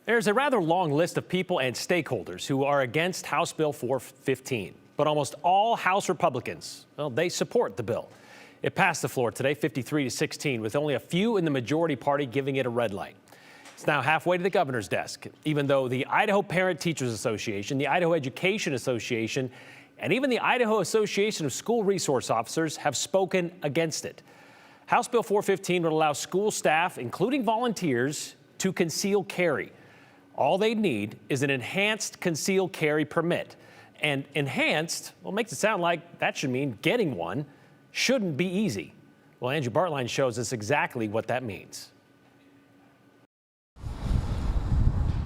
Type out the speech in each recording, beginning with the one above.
There's a rather long list of people and stakeholders who are against House Bill 415, but almost all House Republicans, well, they support the bill. It passed the floor today, 53-16, with only a few in the majority party giving it a red light. It's now halfway to the governor's desk, even though the Idaho Parent Teachers Association, the Idaho Education Association, and even the Idaho Association of School Resource Officers have spoken against it. House Bill 415 would allow school staff, including volunteers, to conceal carry. All they need is an enhanced concealed carry permit. And enhanced, well, makes it sound like that should mean getting one shouldn't be easy. Well, Andrew Bartline shows us exactly what that means.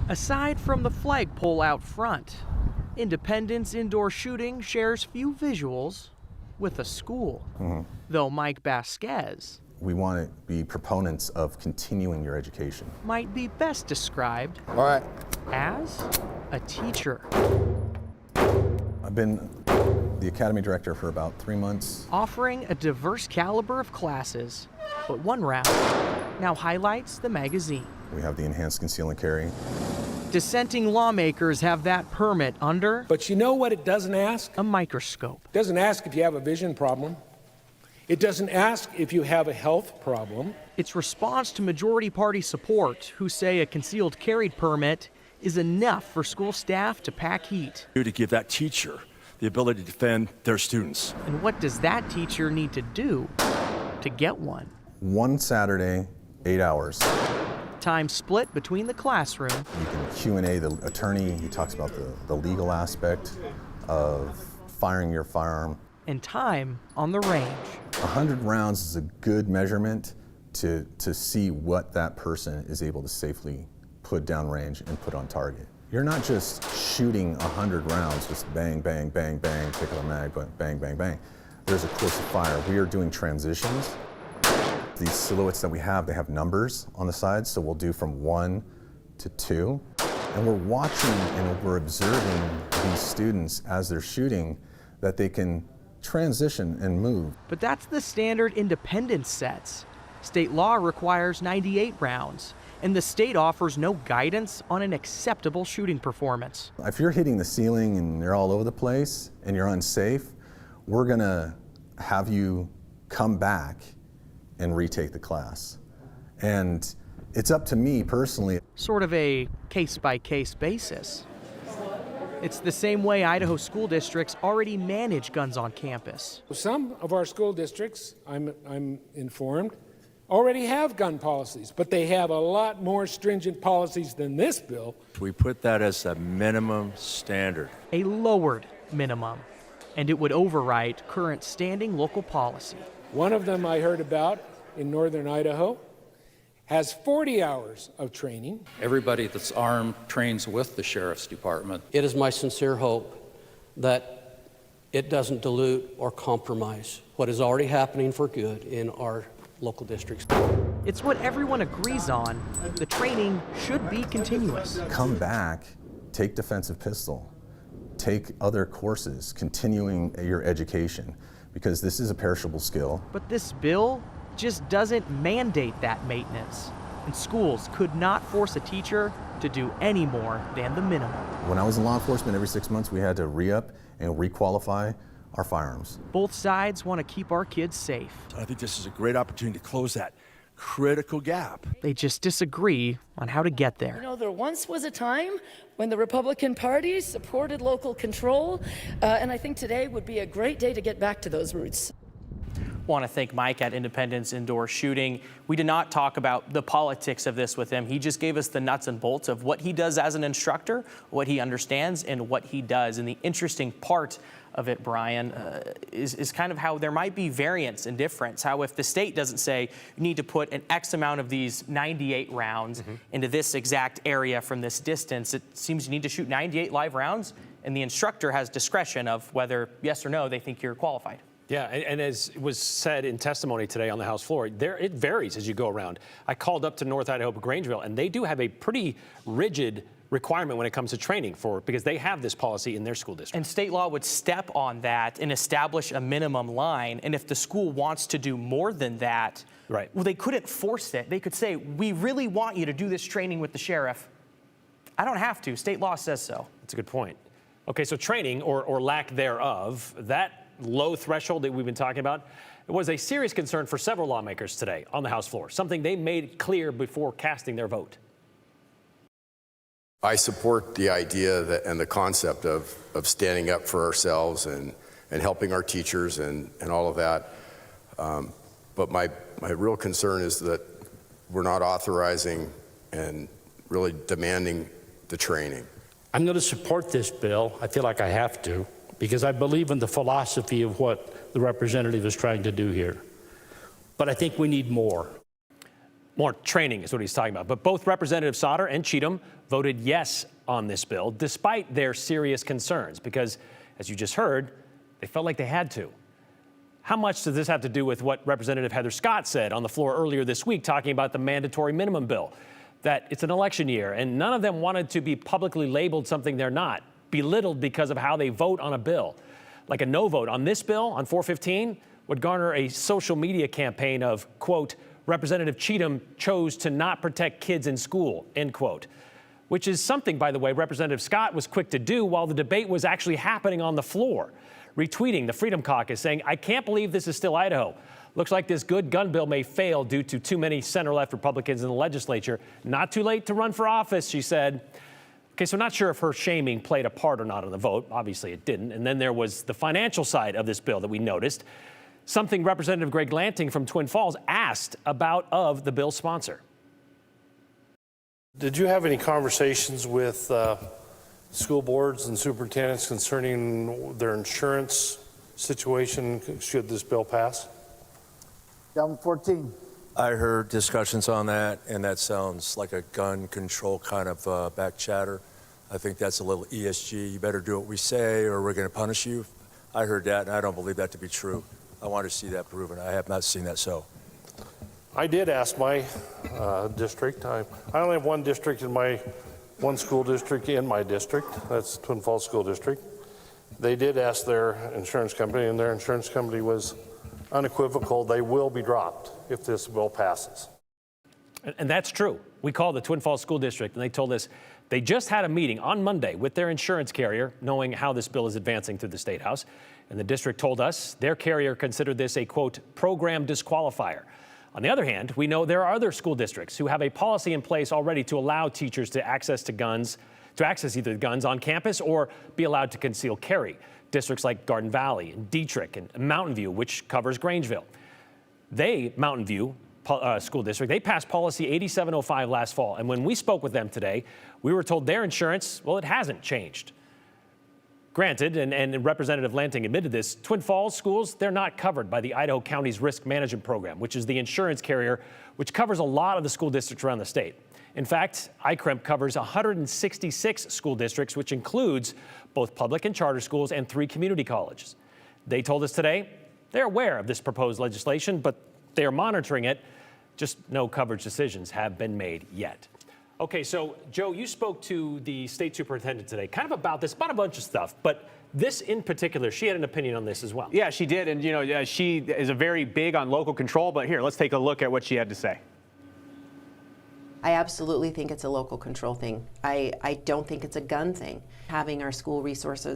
Aside from the flagpole out front, Independent's indoor shooting shares few visuals with a school. Though Mike Vasquez, we want to be proponents of continuing your education. Might be best described as a teacher. I've been the academy director for about 3 months. Offering a diverse caliber of classes, but one round now highlights the magazine. We have the enhanced conceal and carry. Dissenting lawmakers have that permit under But you know what it doesn't ask? a microscope. It doesn't ask if you have a vision problem. It doesn't ask if you have a health problem. Its response to majority party support, who say a concealed carry permit is enough for school staff to pack heat. To give that teacher the ability to defend their students. And what does that teacher need to do to get one? One Saturday, 8 hours. Time split between the classroom You can Q&A the attorney. He talks about the legal aspect of firing your firearm. and time on the range. 100 rounds is a good measurement to see what that person is able to safely put downrange and put on target. You're not just shooting 100 rounds, just bang, bang, bang, bang, pick up a mag, but bang, bang, bang. There's a course of fire. We are doing transitions. These silhouettes that we have, they have numbers on the sides, so we'll do from 1 to 2. And we're watching and we're observing these students as they're shooting that they can transition and move. But that's the standard Independence sets. State law requires 98 rounds, and the state offers no guidance on an acceptable shooting performance. If you're hitting the ceiling and they're all over the place and you're unsafe, we're gonna have you come back and retake the class. And it's up to me personally. Sort of a case-by-case basis. It's the same way Idaho school districts already manage guns on campus. Some of our school districts, I'm informed, already have gun policies, but they have a lot more stringent policies than this bill. We put that as a minimum standard. A lowered minimum, and it would overwrite current standing local policy. One of them I heard about in northern Idaho has 40 hours of training. Everybody that's armed trains with the Sheriff's Department. It is my sincere hope that it doesn't dilute or compromise what is already happening for good in our local districts. It's what everyone agrees on. The training should be continuous. Come back, take defensive pistol, take other courses, continuing your education, because this is a perishable skill. But this bill just doesn't mandate that maintenance, and schools could not force a teacher to do any more than the minimum. When I was in law enforcement, every 6 months we had to re-up and re-qualify our firearms. Both sides want to keep our kids safe. I think this is a great opportunity to close that critical gap. They just disagree on how to get there. You know, there once was a time when the Republican Party supported local control, and I think today would be a great day to get back to those roots. Want to thank Mike at Independence Indoor Shooting. We did not talk about the politics of this with him. He just gave us the nuts and bolts of what he does as an instructor, what he understands, and what he does. And the interesting part of it, Brian, is kind of how there might be variance and difference. How if the state doesn't say you need to put an X amount of these 98 rounds into this exact area from this distance, it seems you need to shoot 98 live rounds, and the instructor has discretion of whether yes or no they think you're qualified. Yeah, and as was said in testimony today on the House floor, it varies as you go around. I called up to North Idaho Grangeville, and they do have a pretty rigid requirement when it comes to training because they have this policy in their school district. And state law would step on that and establish a minimum line. And if the school wants to do more than that, right, well, they couldn't force it. They could say, we really want you to do this training with the sheriff, I don't have to. State law says so. That's a good point. Okay, so training or lack thereof, that low threshold that we've been talking about, it was a serious concern for several lawmakers today on the House floor, something they made clear before casting their vote. I support the idea that, and the concept of standing up for ourselves and helping our teachers and all of that. But my real concern is that we're not authorizing and really demanding the training. I'm going to support this bill. I feel like I have to, because I believe in the philosophy of what the representative is trying to do here. But I think we need more. More training is what he's talking about. But both Representative Sauter and Cheatham voted yes on this bill, despite their serious concerns, because, as you just heard, they felt like they had to. How much does this have to do with what Representative Heather Scott said on the floor earlier this week, talking about the mandatory minimum bill? That it's an election year, and none of them wanted to be publicly labeled something they're not, belittled because of how they vote on a bill. Like a no vote on this bill, on 415, would garner a social media campaign of, quote, Representative Cheatham chose to not protect kids in school, end quote. Which is something, by the way, Representative Scott was quick to do while the debate was actually happening on the floor, retweeting the Freedom Caucus saying, I can't believe this is still Idaho. Looks like this good gun bill may fail due to too many center-left Republicans in the legislature. Not too late to run for office, she said. Okay, so not sure if her shaming played a part or not in the vote. Obviously it didn't. And then there was the financial side of this bill that we noticed, something Representative Greg Lanting from Twin Falls asked about of the bill's sponsor. Did you have any conversations with school boards and superintendents concerning their insurance situation should this bill pass? Down 14. I heard discussions on that, and that sounds like a gun control kind of back chatter. I think that's a little ESG. You better do what we say or we're going to punish you. I heard that, and I don't believe that to be true. I want to see that proven. I have not seen that so. I did ask my district. I only have one district in one school district in my district. That's Twin Falls School District. They did ask their insurance company, and their insurance company was unequivocal. They will be dropped if this bill passes. And that's true. We called the Twin Falls School District, and they told us they just had a meeting on Monday with their insurance carrier, knowing how this bill is advancing through the State House. And the district told us their carrier considered this a, quote, program disqualifier. On the other hand, we know there are other school districts who have a policy in place already to allow teachers to access either guns on campus or be allowed to conceal carry. Districts like Garden Valley and Dietrich and Mountain View, which covers Grangeville. Mountain View School District, they passed policy 8705 last fall. And when we spoke with them today, we were told their insurance, well, it hasn't changed. Granted, and Representative Lanting admitted this, Twin Falls schools, they're not covered by the Idaho County's Risk Management Program, which is the insurance carrier which covers a lot of the school districts around the state. In fact, ICREMP covers 166 school districts, which includes both public and charter schools and 3 community colleges. They told us today they're aware of this proposed legislation, but they are monitoring it. Just no coverage decisions have been made yet. Okay, so Joe, you spoke to the state superintendent today, kind of about this, about a bunch of stuff, but this in particular, she had an opinion on this as well. Yeah, she did, and she is a very big on local control, but here, let's take a look at what she had to say. I absolutely think it's a local control thing. I don't think it's a gun thing. Having our school resource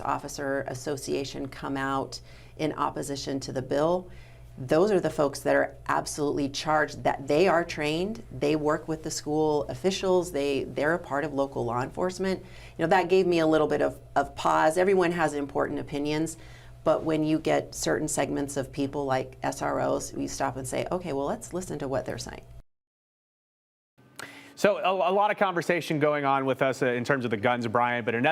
officer association come out in opposition to the bill, those are the folks that are absolutely charged, that they are trained, they work with the school officials, they're a part of local law enforcement. That gave me a little bit of pause. Everyone has important opinions, but when you get certain segments of people like SROs, you stop and say, okay, well, let's listen to what they're saying. So a lot of conversation going on with us in terms of the guns, Brian, but another